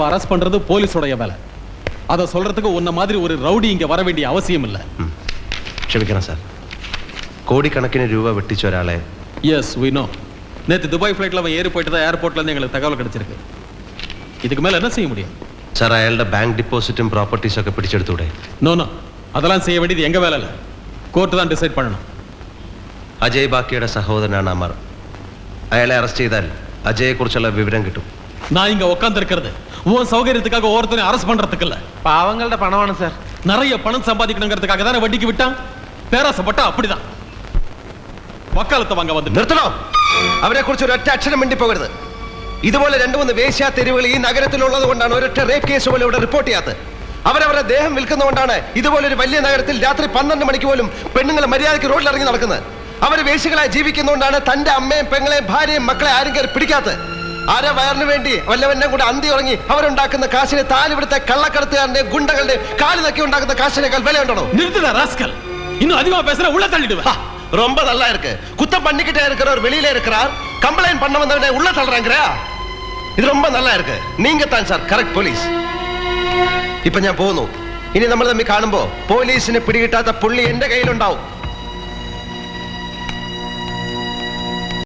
Arrest பண்றது போலீஸோட வேலை. அதை சொல்றதுக்கு உன்ன மாதிரி ஒரு ரவுடி இங்க வர வேண்டிய அவசியம் இல்ல. ക്ഷമിക്കണം സാർ. കോടിക്കണക്കിന് രൂപ വെട്ടിച്ച ഒരാളെ. Yes we know. நேத்து துபாய் ஃப்ளைட்ல அவன் ஏறி போயிட்டு தான் ஏர்போர்ட்ல இருந்து எங்களுக்கு தகவல் கிடைச்சிருக்கு. இதுக்கு மேல என்ன செய்ய முடியும்? സാർ അയാളുടെ ബാങ്ക് ഡിപ്പോസിറ്റും പ്രോപ്പർട്ടീസും ഒക്കെ പിടിച്ചെടുത്തൂടെ? நோ நோ, அதெல்லாம் செய்ய வேண்டியது எங்க வேலை இல்ல. கோர்ட் தான் டிசைட் பண்ணணும். അജയ് ബാക്കിയുടെ സഹോദരനാണ് അമർ. അയാളെ അറസ്റ്റ് ചെയ്താൽ അജയെ കുറിച്ചുള്ള വിവരം കിട്ടും. நான் இங்க உட்கார்ந்து இருக்கிறது உன் சௌகரியத்துக்காக ஒவ்வொருத்தரையும் அரெஸ்ட் பண்றதுக்கு இல்ல. പാവങ്ങളുടെ പണമാണ് സാർ. நிறைய பணம் சம்பாதிக்கணுங்கிறதுக்காக தானே வட்டிக்கு விட்டான். பேராசப்பட்டா அப்படிதான். വക്കാലത്ത് വാങ്ങ വന്നു. നിർത്തണോ? അവരെ കുറിച്ച് ഒരൊറ്റ അക്ഷരം മിണ്ടി പോകരുത്. ഇതുപോലെ 2-3 വേശ്യാ തെരുവുകൾ ഈ നഗരത്തിലുള്ളത് കൊണ്ടാണ് ഒരൊറ്റ റേപ്പ് കേസ് പോലും ഇവിടെ റിപ്പോർട്ട് ചെയ്യാത്തത്. അവരവരുടെ ദേഹം വിൽക്കുന്നതുകൊണ്ടാണ് ഇതുപോലൊരു വലിയ നഗരത്തിൽ രാത്രി 12 മണിക്ക് പോലും പെണ്ണുങ്ങൾ മര്യാദയ്ക്ക് റോഡിൽ ഇറങ്ങി നടക്കുന്നത്. അവർ വേശ്യകളായി ജീവിക്കുന്നതുകൊണ്ടാണ് തന്റെ അമ്മയും പെങ്ങളെയും ഭാര്യയും മക്കളെ ആരും കയറി പിടിക്കാത്തത്. ആരെ വയറിന് വേണ്ടി വല്ലവന്റെ കൂടെ അന്തി ഉറങ്ങി അവരുണ്ടാക്കുന്ന കാശിനെ താലിവിടുത്തെ കള്ളക്കടത്തുകാരന്റെ ഗുണ്ടകളുടെ കാല് നക്കി ഉണ്ടാക്കുന്ന കാശിനേക്കാൾ വിലയുണ്ടോ? நிறுத்துடா ராஸ்கல். இன்னும் அதிகமா பேசுற உள்ள தள்ளிடுவேன். ரொம்ப நல்லா இருக்கு. குத்தம் பண்ணிக்கிட்டே இருக்கிறவர் வெளியில இருக்கிறார், கம்ப்ளைண்ட் பண்ண வந்தவனே உள்ள தள்ளுறாங்கறா. இது ரொம்ப நல்லா இருக்கு. நீங்க தான் சார் கரெக்ட் പോലീസ്. ഇപ്പോ ഞാൻ പോകുന്നു. ഇനി നമ്മൾ തമ്മിൽ കാണുമ്പോൾ പോലീസിനെ പിടികിട്ടാത്ത പുള്ളി എന്റെ കയ്യിലുണ്ടാവും.